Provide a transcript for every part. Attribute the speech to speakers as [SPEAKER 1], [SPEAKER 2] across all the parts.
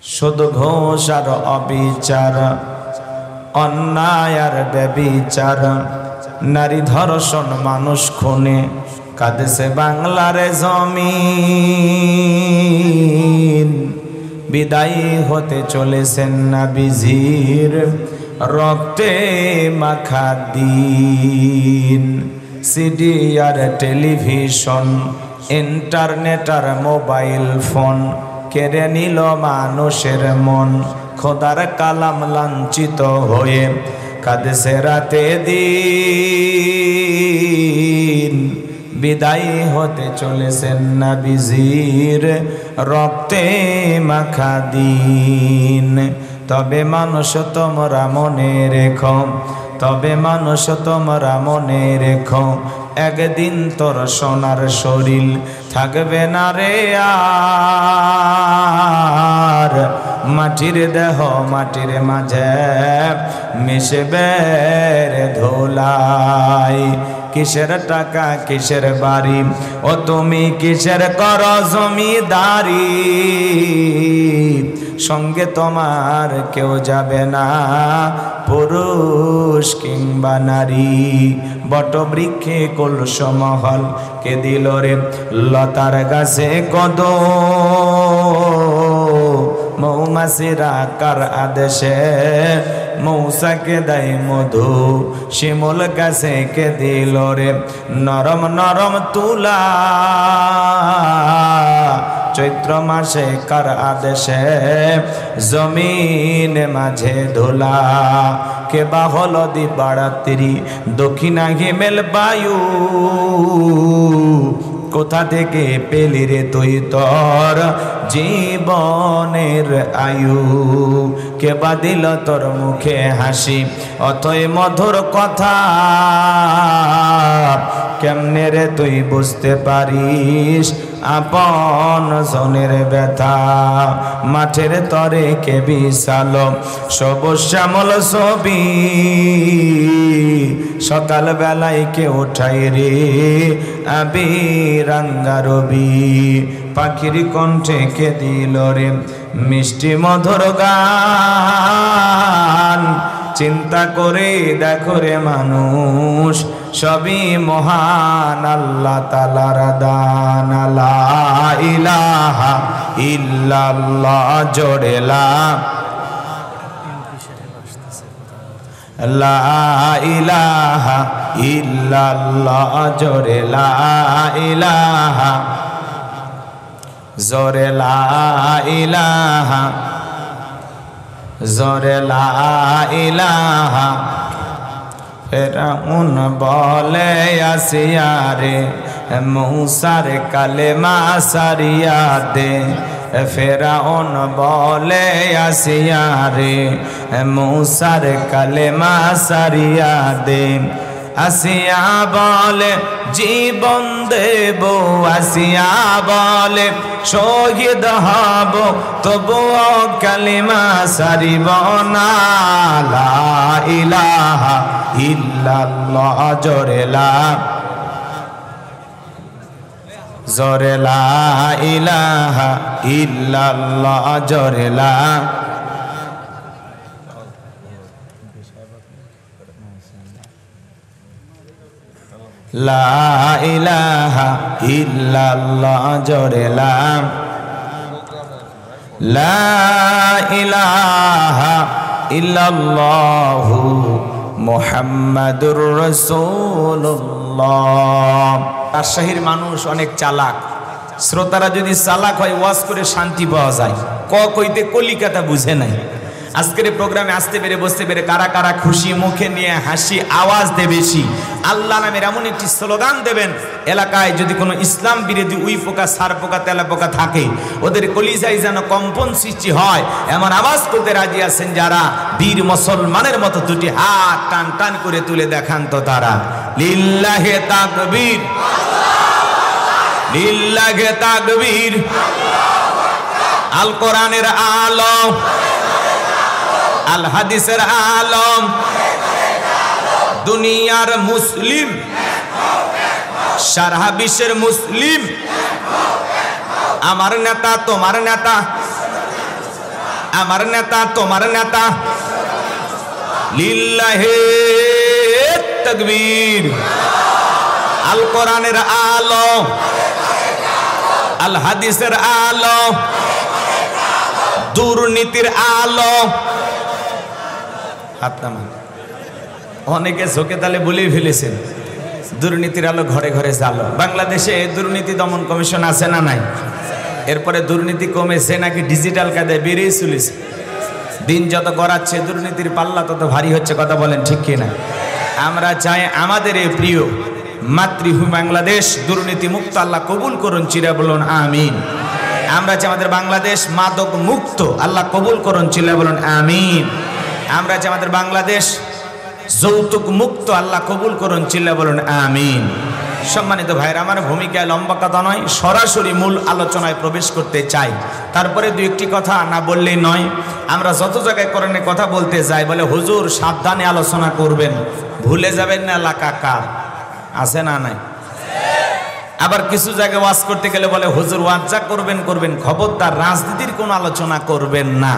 [SPEAKER 1] শুধু ঘোষ আর অবিচার, অন্যায় আর ব্যভিচার, নারী ধর্ষণ, মানুষ খুনে কাঁদেছে বাংলার জমিন। বিদায়ী হতে চলেছেন নবীজির রক্তে মাখা দিন। সিডি আর টেলিভিশন, ইন্টারনেট আর মোবাইল ফোন কেড়ে নিল মানুষের মন। খোদার কালাম লাঞ্ছিত হয়ে কাঁদেছে রাতে দিন। বিদায়ী হতে চলেছেন নবীজির রক্তে মাখা দিন। তবে মানুষ তোমরা মনে রেখো, তবে মানুষ তোমরা মনে রেখো, একদিন তোর সোনার শরীর থাকবে না রে আর। মাটির দেহ মাটির মাঝে মিশবে রে ধুলাই। কিসের টাকা কিসের বাড়ি, ও তুমি কিসের কর জমিদারি, সঙ্গে তোমার কেউ যাবে না পুরুষ কিংবা নারী। বটবৃক্ষে কলস মহল কে দিল রে লতার গাছে কদম। মৌমাছিরা কার আদেশে মৌসাকে দেয় মধু, শিমুল গাছে কে দিল রে নরম নরম তুলা। চৈত্র মাসে কার আদেশে জমিন মাঝে ধুলা। কে বা হল দিবারাত্রি দক্ষিণা হিমেল বায়ু, কোথা থেকে পেলি রে তুই তোর জীবনের আয়ু। কে বা দিল তোর মুখে হাসি অথই মধুর কথা, কেমনে রে তুই বুঝতে পারিস আপন জনের ব্যথা। মাঠের তরে কে বিশাল সবুজ শ্যামল ছবি, সকাল বেলায় কে উঠাই রে আবি রাঙ্গা রবি। পাখির কণ্ঠে কে দিল রে মিষ্টি মধুর গান। চিন্তা করে দেখো রে মানুষ, সবই মহান আল্লাহ তাআলার দান। লা ইলাহা ইল্লাল্লাহ জোরে লা ইলাহা ইল্লাল্লাহ জোরে লা ইলাহা, জোরে লা ইলাহা, জোরে লা ইলাহা। ফেরাউন বলে আসিয়া রে মূসার কালেমা সারিয়া দে। ফেরাউন বলে আসিয়া রে মূসার কালেমা সারিয়া দে। আসিয়া বলে জীবন দেব, আসিয়া বলে শহীদ হব, তবুও কালিমা সারিব না। লা ইলাহা ইল্লাল্লাহ জোরে লা, জোরে লা ইলাহা ইল্লাল্লাহ জোরে লা। লা ইলাহা ইল্লাল্লাহ জোরে লা, লা ইলাহা ইল্লাল্লাহু মুহাম্মাদুর রাসূলুল্লাহ। রাজশাহীর মানুষ অনেক চালাক, শ্রোতারা যদি চালাক হয় ওয়াজ করে শান্তি পাওয়া যায়। কইতে কলিকাতা বুঝে নাই। আজকের প্রোগ্রামে আসতে পেরে বসতে পেরে কারা কারা খুশি, মুখে নিয়ে হাসি, আওয়াজ দে বেশি। আল্লাহ নামের এমন একটি স্লোগান দেবেন, এলাকায় যদি কোনো ইসলাম বিরোধী উই পোকা সার পোকা তেলা পোকা থাকে, ওদের কলিজায় যেন কম্পন সৃষ্টি হয়, এমন আওয়াজ করতে রাজি আছেন যারা। বীর মুসলমানের মতো দুটি হাত টান টান করে তুলে দেখান তো তারা। লিল্লাহে তাকবীর, লিল্লাহে তাকবীর। আল কোরআনের আলম, আল হাদিসের আলম, দুনিয়ার মুসলিম, সারা বিশ্বের মুসলিম। আমার নেতা তোমার নেতা, আমার নেতা তোমার নেতা লিল্লাহে তাকবীর আল কোরআনের আলো আল হাদিসের আলো দুর্নীতির আলো হাত নামান অনেকে চোখে তালে বলেই ফেলেছেন দুর্নীতির আলো ঘরে ঘরে জালো বাংলাদেশে দুর্নীতি দমন কমিশন আছে না নাই এরপরে দুর্নীতি কমেছে নাকি ডিজিটাল কায়দায় বেরিয়ে চলেছে দিন যত গড়াচ্ছে দুর্নীতির পাল্লা তত ভারী হচ্ছে কথা বলেন ঠিক কিনা আমরা চাই আমাদের এই প্রিয় মাতৃভূমি বাংলাদেশ দুর্নীতি মুক্ত আল্লাহ কবুল করুন চিরা বলুন আমিন আমরা চাই আমাদের বাংলাদেশ মাদক মুক্ত আল্লাহ কবুল করুন চিরা বলুন আমিন আমরা চাই আমাদের বাংলাদেশ যৌতুক মুক্ত আল্লাহ কবুল করুন চিল্লা বলুন আমিন সম্মানিত ভাইরা আমার ভূমিকায় লম্বা কথা নয় সরাসরি মূল আলোচনায় প্রবেশ করতে চাই তারপরে দুই একটি কথা না বললেই নয় আমরা যত জায়গায় কোরআনে কথা বলতে যাই বলে হুজুর সাবধানে আলোচনা করবেন ভুলে যাবেন না এলাকা কার আছে না নাই আবার কিছু জায়গায় ওয়াজ করতে গেলে বলে হুজুর ওয়াজ যা করবেন করবেন খবরদার রাজনীতির কোনো আলোচনা করবেন না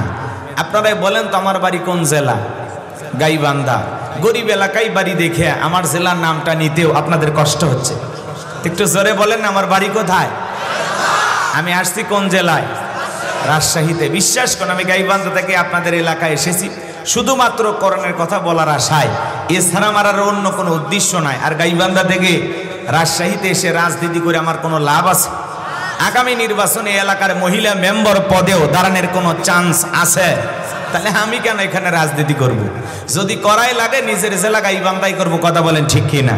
[SPEAKER 1] আপনারাই বলেন তো আমার বাড়ি কোন জেলা গাইবান্ধা গরিব এলাকায় বাড়ি দেখে আমার জেলার নামটা নিতেও আপনাদের কষ্ট হচ্ছে একটু জোরে বলেন না আমার বাড়ি কোথায় আমি আসছি কোন জেলায় রাজশাহীতে বিশ্বাস করুন আমি গাইবান্ধা থেকে আপনাদের এলাকায় এসেছি শুধুমাত্র কোরআনের কথা বলার আশায় এছাড়া আমার আর অন্য কোনো উদ্দেশ্য নাই আর গাইবান্ধা থেকে রাজশাহীতে এসে রাজনীতি করে আমার কোনো লাভ আছে আগামী নির্বাচনে এলাকার মহিলা মেম্বার পদেও দাঁড়ানোর কোনো চান্স আছে তাহলে আমি কেন এখানে রাজনীতি করব যদি করাই লাগে নিজের জেলা গাইবান্ধাই করব কথা বলেন ঠিক কিনা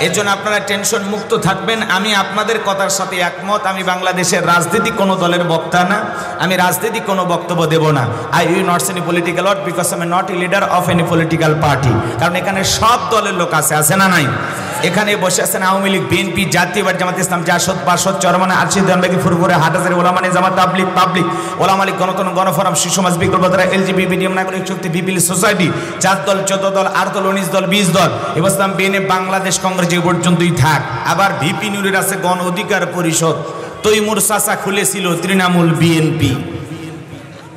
[SPEAKER 1] এজন্য আপনারা টেনশন মুক্ত থাকবেন আমি আপনাদের কথার সাথে একমত আমি বাংলাদেশের রাজনীতি কোনো দলের বক্তা না আমি রাজনীতি কোনো বক্তব্য দেব না I will not any political word because I am not a leader of any political party কারণ এখানে সব দলের লোক আছে না নাই এখানে বসে আছেন আওয়ামী লীগ বিএনপি জাতীয় জামাত ইসলাম জাসদ পার্ষদ চরমানা আরশিদ দেওয়ানবাগি ফুরফুরে হাটহাজারী ওলামা জামাত তাবলীগ পাবলিক ওলামা লীগ গণতন্ত্র গণফোরাম শিশু সমাজ বিকল্প ধারা এলজিবিটি মিডিয়াম নাগরিক শক্তি পিপল সোসাইটি 4 দল 14 দল 8 দল 19 দল 20 দল ইসলাম বিএনএ বাংলাদেশ কংগ্রেস যে পর্যন্তই থাক আবার ভিপি নুরের আছে গণ অধিকার পরিষদ তৈমুর চাচা খুলেছিল তৃণমূল বিএনপি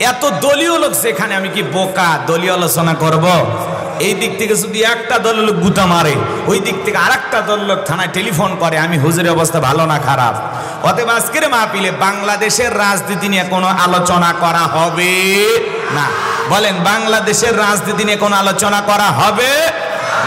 [SPEAKER 1] এত দলীয় লোক সেখানে আমি কি বোকা দলীয় আলোচনা করব এই দিক থেকে যদি একটা দলের লোক গুতা মারে ওই দিক থেকে আরেকটা দলের লোক থানায় টেলিফোন করে আমি হুজুরের অবস্থা ভালো না খারাপ অতএব আজকের মাহফিলে বাংলাদেশের রাজনীতি নিয়ে কোনো আলোচনা করা হবে না বলেন বাংলাদেশের রাজনীতি নিয়ে কোনো আলোচনা করা হবে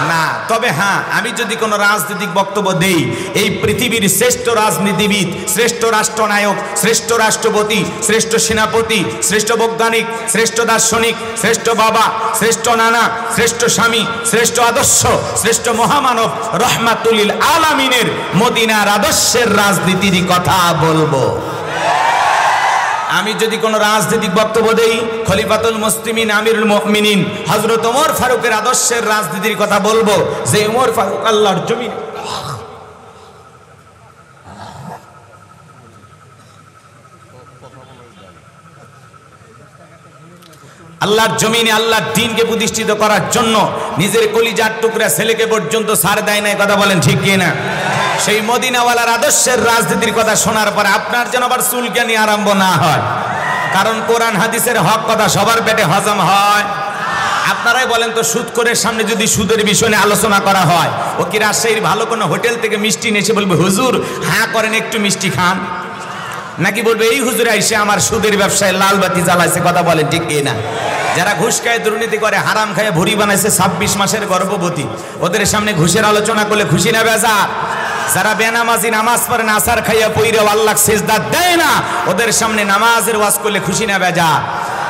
[SPEAKER 1] না তবে হ্যাঁ আমি যদি কোনো রাজনৈতিক বক্তব্য দেই এই পৃথিবীর শ্রেষ্ঠ রাজনীতিবিদ শ্রেষ্ঠ রাষ্ট্রনায়ক শ্রেষ্ঠ রাষ্ট্রপতি শ্রেষ্ঠ সেনাপতি শ্রেষ্ঠ বৈজ্ঞানিক শ্রেষ্ঠ দার্শনিক শ্রেষ্ঠ বাবা শ্রেষ্ঠ নানা শ্রেষ্ঠ স্বামী শ্রেষ্ঠ আদর্শ শ্রেষ্ঠ মহামানব রহমাতুল লিল আলামিনের মদিনার আদর্শের রাজনীতির কথা বলবো আমি যদি কোনো রাজনৈতিক বক্তব্য দেই খলিফাতুল মুসলিমিন আমিরুল মুমিনিন হযরত ওমর ফারুকের আদর্শের রাজনীতির কথা বলবো যে ওমর ফারুক আল্লাহর জমিন আল্লাহর জমিনে আল্লাহর দ্বীনকে প্রতিষ্ঠিত করার জন্য নিজের কলিজার টুকরা ছেলেকে পর্যন্ত ছাড় দেয় না কথা বলেন ঠিক কি না সেই মদিনাওয়ালার আদর্শের রাজনীতির কথা শোনার পরে আপনার যেন আবার চুলকানি আরম্ভ না হয় কারণ কোরআন হাদিসের হক কথা সবার পেটে হজম হয় আপনারাই বলেন তো সুদখোরের সামনে যদি সুদের বিষয়ে আলোচনা করা হয় ও কি রাজশাহীর ভালো কোনো হোটেল থেকে মিষ্টি নিয়ে এসে বলবে হুজুর হ্যাঁ করেন একটু মিষ্টি খান নাকি বলবে এই হুজুর আইসে আমার সুদের ব্যবসায় লাল বাতি জ্বালাইছে কথা বলেন ঠিক কি না যারা ঘুষ খায় দুর্নীতি করে হারাম খায় ভুড়ি বানাইছে 26 মাসের গর্ভবতী ওদের সামনে ঘুষের আলোচনা করলে খুশি না বেজার যারা বেনামাজি নামাজ পড়ে না আসার খাইয়া পইরে আল্লাহ সিজদা দেয় না ওদের সামনে নামাজের ওয়াজ করলে খুশি না বেজার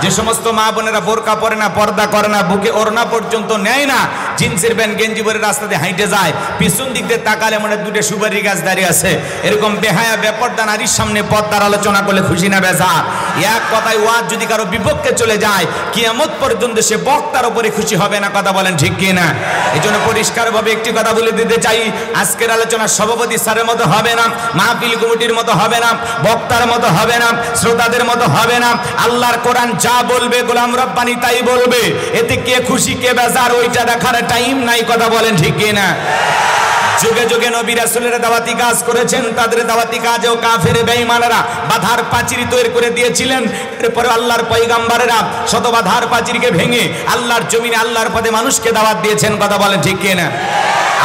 [SPEAKER 1] যে সমস্ত মা বোনেরা বোরকা পরে না পর্দা করে না বুকে ওড়না পর্যন্ত নেয় না জিন্সের প্যান্ট গেঞ্জি পরে রাস্তা দিয়ে হাঁটে যায় পিছন দিক দিয়ে তাকালে মনে দুটো সুপারি গাছ দাঁড়িয়ে আছে এরকম বেহায়া বেপর্দা নারীর সামনে পর্দার আলোচনা করলে খুশি না বেজার এক কথায় ওয়াজ যদি কারো বিপক্ষে চলে যায় কিয়ামত পর্যন্ত সে বক্তার উপরে খুশি হবে না কথা বলেন ঠিক কি না এই জন্য পরিষ্কারভাবে একটি কথা বলে দিতে চাই আজকের আলোচনা সভাপতি স্যারের মতো হবে না মাহফিল কমিটির মতো হবে না বক্তার মতো হবে না শ্রোতাদের মতো হবে না আল্লাহর কোরআন যা বলবে গোলাম রব্বানি তাই বলবে এতে কে খুশি কে বেজার ওইটা দেখার টাইম নাই কথা বলেন ঠিক কি না যুগে যুগে নবী রাসূলের দাওয়াতি কাজ করেছেন, তাদের দাওয়াতি কাজেও কাফের বেঈমানেরা বাধার প্রাচীর তৈরি করে দিয়েছিলেন। এরপরে আল্লাহর পয়গম্বরেরা শত বাধার প্রাচীরকে ভেঙে আল্লাহর জমিনে আল্লাহর পথে মানুষকে দাওয়াত দিয়েছেন। কথা বলেন ঠিক কি না?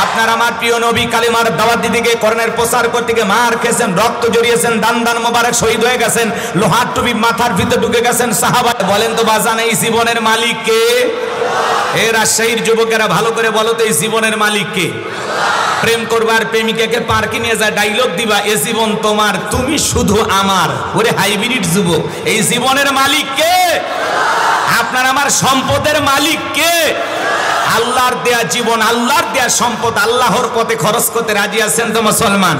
[SPEAKER 1] আপনার আমার প্রিয় নবী কালিমার দাওয়াত দিতে গিয়ে কোরআনের প্রচার করতে গিয়ে মার খেয়েছেন, রক্ত জড়িয়েছেন, দান দান মোবারক শহীদ হয়ে গেছেন, লোহার টুপি মাথার ভিতরে ঢুকে গেছেন। সাহাবা বলেন তো বাজান, এই জীবনের মালিক কে? এ রাজশাহীর যুবকেরা ভালো করে বলো তো, এই জীবনের মালিক কে? প্রেম করবার প্রেমিকাকে পার্কে নিয়ে যায়, ডায়লগ দিবা, এ জীবন তোমার, তুমি শুধু আমার। ওরে হাইব্রিড যুবক, এই জীবনের মালিক কে? আপনার আমার সম্পদের মালিক কে? আল্লাহর দেয়া জীবন, আল্লাহর দেয়া সম্পদ আল্লাহর পথে খরচ করতে রাজি আছেন তো মুসলমান?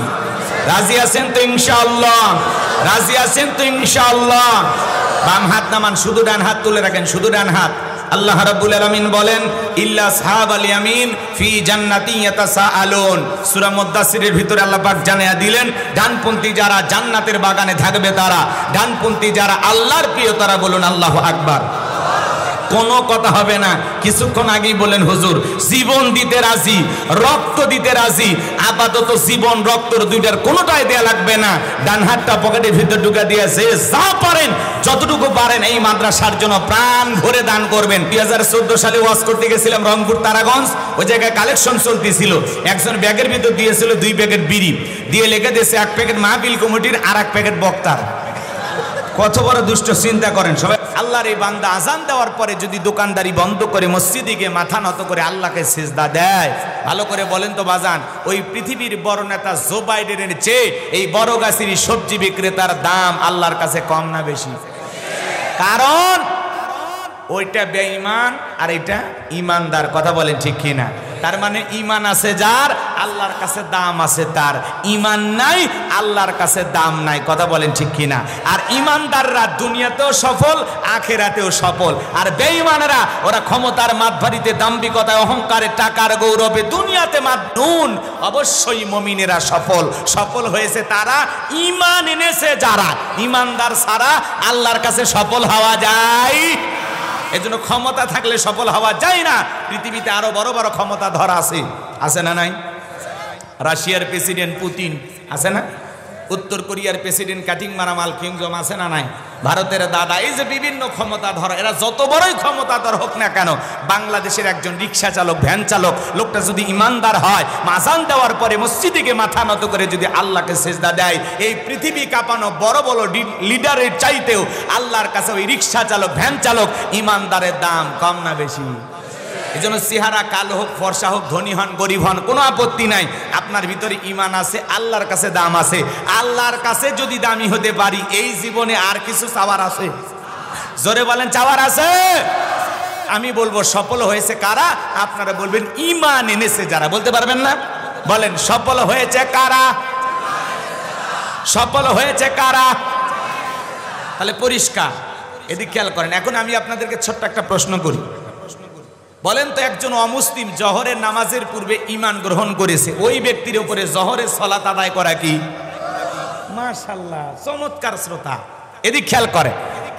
[SPEAKER 1] রাজি আছেন তো ইনশাআল্লাহ? রাজি আছেন তো ইনশাআল্লাহ? বাম হাত নামান, শুধু ডান হাত তুলে রাখেন, শুধু ডান হাত। আল্লাহ রাব্বুল আলামিন বলেন, ইল্লা আসহাবাল ইয়ামিন ফি জান্নাতি ইয়াতাসাআলুন। সূরা মুদ্দাসসিরের ভিতরে আল্লাহ পাক জানিয়ে দিলেন, ডানপন্থী যারা জান্নাতের বাগানে থাকবে তারা, ডানপন্থী যারা আল্লাহর প্রিয় তারা। বলুন আল্লাহু আকবার। কোনো কথা হবে না। কিছুক্ষণ আগেই বলেন হুজুর জীবন দিতে রাজি, রক্ত দিতে রাজি। আপাতত জীবন রক্তর দুইটার কোনোটাই দেয়া লাগবে না। ডান হাতটা পকেটের ভিতর ঢুকা দিয়েছে, যা পারেন যতটুকু পারেন এই মাদ্রাসার জন্য প্রাণ ভরে দান করবেন। 2014 সালে ওয়াজ করতে গেছিলাম রংপুর তারাগঞ্জ, ওই জায়গায় কালেকশন চলতেছিল। একজন ব্যাগের ভিতর দিয়েছিল 2 প্যাকেট বিড়ি, দিয়ে লেগে দিয়েছে 1 প্যাকেট মাহফিল কমিটির আর 1 প্যাকেট বক্তার। কত বড় দুষ্ট, চিন্তা করেন সবাই। আল্লাহর এই বান্দা আজান দেওয়ার পরে যদি দোকানদারি বন্ধ করে মসজিদে গিয়ে মাথা নত করে আল্লাহকে সিজদা দেয়, ভালো করে বলেন তো বাজান, ওই পৃথিবীর বড় নেতা জো বাইডেনের চেয়ে এই বড় গাছের সবজি বিক্রেতার দাম আল্লাহর কাছে কম না বেশি? কারণ ওইটা বেঈমান আর এটা ইমানদার। কথা বলেন ঠিক কিনা? তার মানে ইমান আছে যার, আল্লাহর কাছে দাম আছে তার। ইমান নাই, আল্লাহর কাছে দাম নাই। কথা বলেন ঠিক কিনা? আর ইমানদাররা দুনিয়াতেও সফল, আখেরাতেও সফল। আর বেঈমানেরা ওরা ক্ষমতার মাতভারিতে, দাম্ভিকতায়, অহংকারে, টাকার গৌরবে দুনিয়াতে মাতনুন। অবশ্যই মুমিনেরা সফল। সফল হয়েছে তারা ইমান এনেছে যারা। ইমানদার ছাড়া আল্লাহর কাছে সফল হওয়া যায়? এজন্য ক্ষমতা থাকলে সফল হওয়া যায় না। পৃথিবীতে আরো বড় বড় ক্ষমতা ধরা আছে, আছে না নাই? রাশিয়ার প্রেসিডেন্ট পুতিন আছে না? উত্তর কোরিয়ার প্রেসিডেন্ট কাটিং মারা মাল কিং জম আছে না নাই? ভারতের দাদা, এই যে বিভিন্ন ক্ষমতা ধর, এরা যত বড়ই ক্ষমতাধর হোক না কেন, বাংলাদেশের একজন রিক্সা চালক, ভ্যান চালক, লোকটা যদি ইমানদার হয়, আযান দেওয়ার পরে মসজিদে মাথা নত করে যদি আল্লাহকে সিজদা দেয়, এই পৃথিবী কাঁপানো বড় বড় লিডারের চাইতেও আল্লাহর কাছে ওই রিক্সা চালক, ভ্যান চালক ইমানদারের দাম কম না বেশি? এই জন্য চেহারা কালো হোক, ফর্সা হোক, ধনী হন, গরিব হন, কোনো আপত্তি নাই। আপনার ভিতরে ইমান আছে, আল্লাহর কাছে দাম আছে। আল্লাহর কাছে যদি দামি হতে পারি, এই জীবনে আর কিছু চাওয়ার আছে? জোরে বলেন, চাওয়ার আছে? আমি বলবো সফল হয়েছে কারা? আপনারা বলবেন ইমান এনেছে যারা। বলতে পারবেন না? বলেন সফল হয়েছে কারা? সফল হয়েছে কারা? তাহলে পরিষ্কার। এদিক খেয়াল করেন। এখন আমি আপনাদেরকে ছোট্ট একটা প্রশ্ন করি। বলেন তো, একজন অমুসলিম জহরের নামাজের পূর্বে ঈমান গ্রহণ করেছে, ওই ব্যক্তির উপরে জহরের সালাত আদায় করা কি? মাশাআল্লাহ, চমৎকার শ্রোতা। এদিক খেয়াল করে।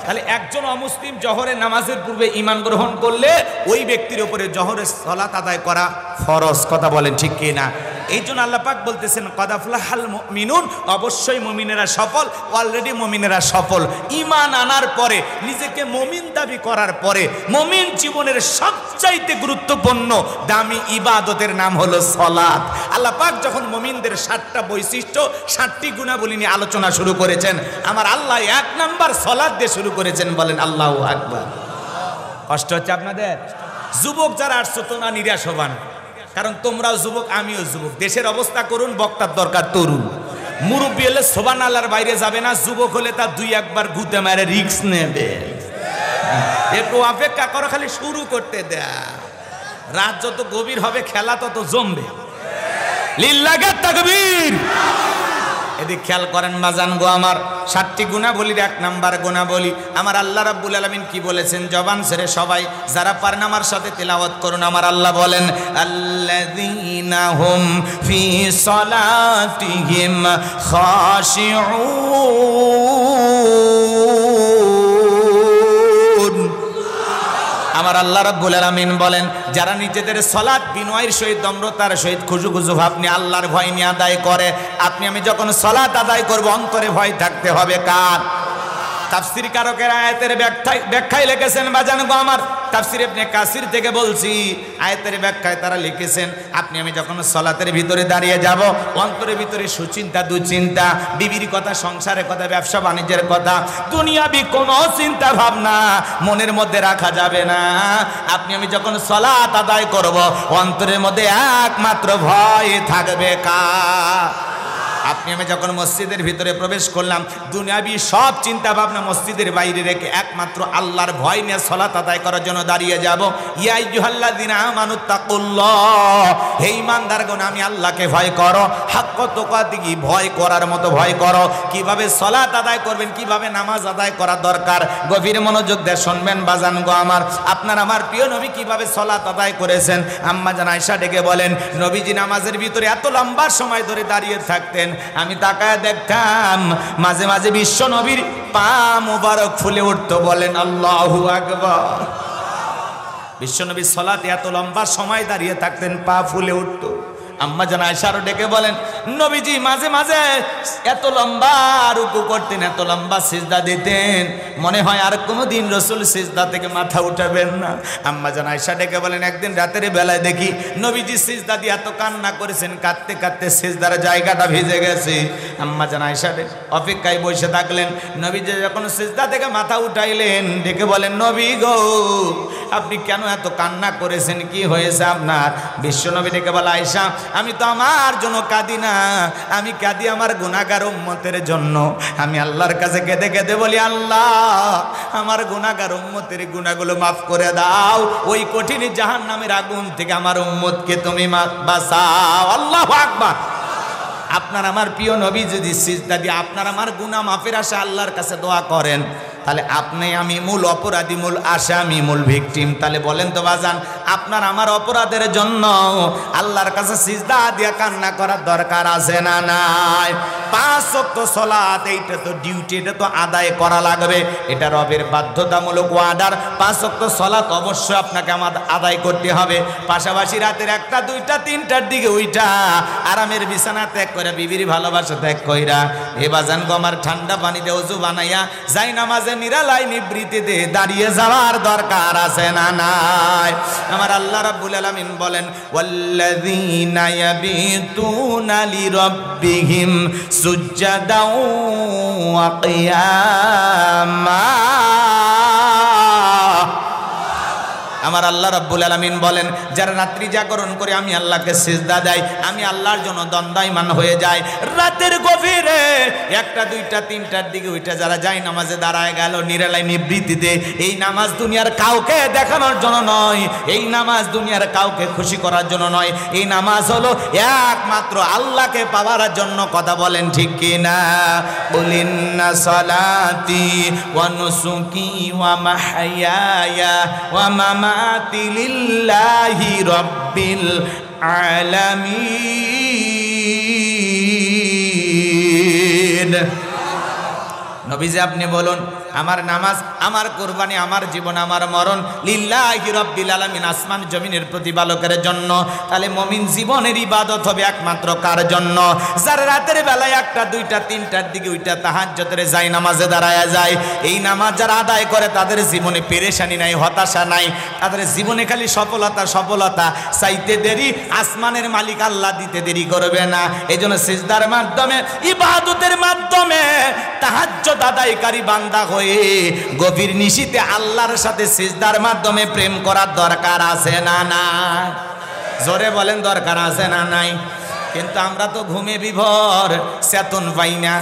[SPEAKER 1] তাহলে একজন অমুসলিম জহরের নামাজের পূর্বে ঈমান গ্রহণ করলে ওই ব্যক্তির উপরে জহরের সালাত আদায় করা ফরজ। কথা বলেন ঠিক কি না? এই জন্য আল্লাহ পাক বলতেছেন কদ আফলাহাল মুমিনুন, অবশ্যই মুমিনেরা সফল। অলরেডি মুমিনেরা সফল। ঈমান আনার পরে, নিজেকে মুমিন দাবি করার পরে, মুমিন জীবনের সবচাইতে গুরুত্বপূর্ণ দামি ইবাদতের নাম হলো সালাত। আল্লাহ পাক যখন মুমিনদের 7টা বৈশিষ্ট্য, 7টি গুণাবলী নিয়ে আলোচনা শুরু করেছেন, আমার আল্লাহ 1 নাম্বার সালাত দিয়ে শুরু করেছেন। বলেন আল্লাহু আকবার। কষ্ট হচ্ছে আপনাদের? যুবক যারা আসছো তোমরা নিরাশ হবা না, কারণ তোমরাও যুবক, আমিও যুবক। দেশের অবস্থা করুন, বক্তার দরকার তরুণ। মুরব্বী হলে সুবহানাল্লাহর বাইরে যাবে না, যুবক হলে তা 2-1 গুতে মারে রিস্ক নেবে। একটু অপেক্ষা করো, খালি শুরু করতে দেয়া। রাত যত গভীর হবে খেলা তত জমবে। লিল্লাহি তাকবীর। এদিক খেয়াল করেন বাজান গো আমার। 7টি গুণাবলীর 1 নাম্বার গুণাবলী আমার আল্লাহ রাব্বুল আলামিন কি বলেছেন? জবান ছেড়ে সবাই যারা পারেন আমার সাথে তেলাওয়াত করুন। আমার আল্লাহ বলেন, আল্লাযীনা হুম ফি সালাতিহিম খাশিউন। আমার আল্লাহ রাব্বুল আলামিন বলেন, যারা নিজেদের সালাত বিনয়ের সহিত নম্রতার সহিত খুশু খুশু ভাব নিয়ে আল্লাহর ভয় নিয়ে আদায় করে, আপনি আমি যখন সালাত আদায় করব অন্তরে ভয় থাকতে হবে কার? তাফসীর কারকেরা আয়াতের ব্যাখ্যায় লিখেছেন, বাজান গো আমার, তাফসীর ইবনে কাসির থেকে বলছি, আয়াতের ব্যাখ্যায় তারা লিখেছেন, আপনি আমি যখন সালাতের ভিতরে দাঁড়িয়ে যাব অন্তরের ভিতরে সুচিন্তা দুশ্চিন্তা, বিবির কথা, সংসারের কথা, ব্যবসা বাণিজ্যের কথা, দুনিয়াবি কোনো চিন্তা ভাবনা মনের মধ্যে রাখা যাবে না। আপনি আমি যখন সালাত আদায় করব অন্তরের মধ্যে একমাত্র ভয় থাকবে কার? আপনি আমি যখন মসজিদের ভিতরে প্রবেশ করলাম দুনিয়াবি সব চিন্তা ভাবনা মসজিদের বাইরে রেখে একমাত্র আল্লাহর ভয় নিয়ে সালাত আদায় করার জন্য দাঁড়িয়ে যাব। ইয়া আইয়ুহাল্লাযিনা আমানুত্তাকুল্লাহ, হে ঈমানদারগণ আমি আল্লাহকে ভয় করো, হাক্ক তুকাতিহি, ভয় করার মতো ভয় করো। কিভাবে সালাত আদায় করবেন, কিভাবে নামাজ আদায় করা দরকার, গভীর মনোযোগ দিয়ে শুনবেন বাজান গো আমার। আপনার আমার প্রিয় নবী কিভাবে সালাত আদায় করেছেন, আম্মা জান আয়েশা ডেকে বলেন, নবীজি নামাজের ভিতরে এত লম্বা সময় ধরে দাঁড়িয়ে থাকতেন, আমি তাকায় দেখতাম মাঝে মাঝে বিশ্ব নবীর পা মুবারক ফুলে উঠতো। বলেন আল্লাহু আকবার। বিশ্ব নবী সালাতে এত লম্বা সময় দাঁড়িয়ে থাকতেন, পা ফুলে উঠতো। আম্মা জান আয়েশা ডেকে বলেন, নবীজি মাঝে মাঝে এত লম্বা রুকু করতেন, এত লম্বা সিজদা দিতেন, মনে হয় আর কোনোদিন রাসূল সিজদা থেকে মাথা উঠাবেন না। আম্মা জান আয়েশা ডেকে বলেন, একদিন রাতের বেলায় দেখি নবীজি সিজদা দিয়ে এত কান্না করেছেন, কাঁদতে কাঁদতে সিজদার জায়গাটা ভিজে গেছে। আম্মা জান আয়েশা অপেক্ষায় বসে থাকলেন, নবীজি যখন সিজদা থেকে মাথা উঠাইলেন ডেকে বলেন, নবী গো আপনি কেন এত কান্না করেছেন, কি হয়েছে আপনার? বিশ্ব নবী ডেকে বলে, আয়েশা আমি তো আমার জন্য কাঁদি না, আমি কাঁদি আমার গুনাহগার উম্মতের জন্য। আমি আল্লাহর কাছে কেঁদে কেঁদে বলি, আল্লাহ আমার গুনাহগার উম্মতের গুনাহগুলো মাফ করে দাও, ওই কঠিন জাহান্নামের আগুন থেকে আমার উম্মতকে তুমি বাঁচাও। আল্লাহু আকবার। আপনার আমার প্রিয় নবী যদি সিজদা দিয়ে আপনার আমার গুনাহ মাফের আশা আল্লাহর কাছে দোয়া করেন, তাহলে আপনি আমি মূল অপরাধী, মূল আসামি, মূল ভিকটিম। তাহলে বলেন তো বাজান, আপনার আমার অপরাধের জন্য আল্লাহর কাছে সিজদা দিয়ে কান্না করার দরকার আছে না নাই? 5 ওয়াক্ত সালাত, এইটা তো ডিউটি, এটা তো আদায় করা লাগবে, এটা রবের বাধ্যতামূলক ওয়ার্ডার। 5 ওয়াক্ত সালাত অবশ্যই আপনাকে আমার আদায় করতে হবে। পাশাপাশি রাতের 1টা 2টা 3টার দিকে ওইটা আরামের বিছানা ত্যাগ করে, বিবির ভালোবাসা ত্যাগ কইরা এ বাজান গো আমার ঠান্ডা পানিতে ওযু বানাইয়া যাই নামাজে নিরালাই নিবৃত্তিতে দাঁড়িয়ে যাওয়ার দরকার আছে না নাই? আমার আল্লাহ রাব্বুল আলামিন বলেন, ওয়াল্লাযীনা ইয়াবিতুনা লিরাব্বিহিম সুজ্জাদাও ওয়া কিয়ামা। আমার আল্লাহ রাব্বুল আলামিন বলেন, যারা রাত্রি জাগরণ করে আমি আল্লাহকে সিজদা দেয়, আমি আল্লাহর জন্য দণ্ডায়মান হয়ে যায়। রাতের গভীরে 1টা 2টা 3টার দিকে ওইটা যারা যায় নামাজে দাঁড়ায় গেল নিরালাই নিবৃত্তিতে, এই নামাজ দুনিয়ার কাউকে দেখানোর জন্য নয়, এই নামাজ দুনিয়ার কাউকে খুশি করার জন্য নয়, এই নামাজ হলো একমাত্র আল্লাহকে পাওয়ার জন্য। কথা বলেন ঠিক কি না? বলিন্না সালাতি ওয়া নুসুকি ওয়া মাহইয়ায়া ওয়া মামাতি লিল্লাহি রাব্বিল আলামিন। নবীজি আপনি বলুন, আমার নামাজ, আমার কুরবানি, আমার জীবন, আমার মরণ লিল্লাহি রাব্বিল আলামিন, আসমান জমিনের প্রতিপালকের জন্য। তাহলে মুমিন জীবনের ইবাদত হবে একমাত্র কার জন্য? যারা রাতের বেলায় 1টা 2টা 3টার দিকে ওইটা তাহাজ্জুদের যায় নামাজে দাঁড়ায়া যায়, এই নামাজ যারা আদায় করে তাদের জীবনে পেরেশানি নাই, হতাশা নাই, তাদের জীবনে খালি সফলতা সফলতা। চাইতে দেরি আসমানের মালিক আল্লাহ দিতে দেরি করবে না। এইজন্য সিজদার মাধ্যমে, ইবাদতের মাধ্যমে তাহাজ্জুদ আদায়কারী বান্দা হয়ে গভীর নিশিতে আল্লাহর সাথে সিজদার মাধ্যমে প্রেম করার দরকার আছে না নাই? জোরে বলেন, দরকার আছে না নাই? কিন্তু আমরা তো ঘুমে বিভোর, চেতন পাই না।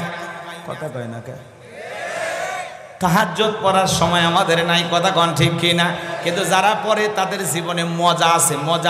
[SPEAKER 1] কথা কয় না কে? তাহাজ্জুদ পড়ার সময় আমাদের নাই। কথা কোন ঠিক কিনা? কিন্তু যারা পড়ে তাদের জীবনে মজা আছে, মজা।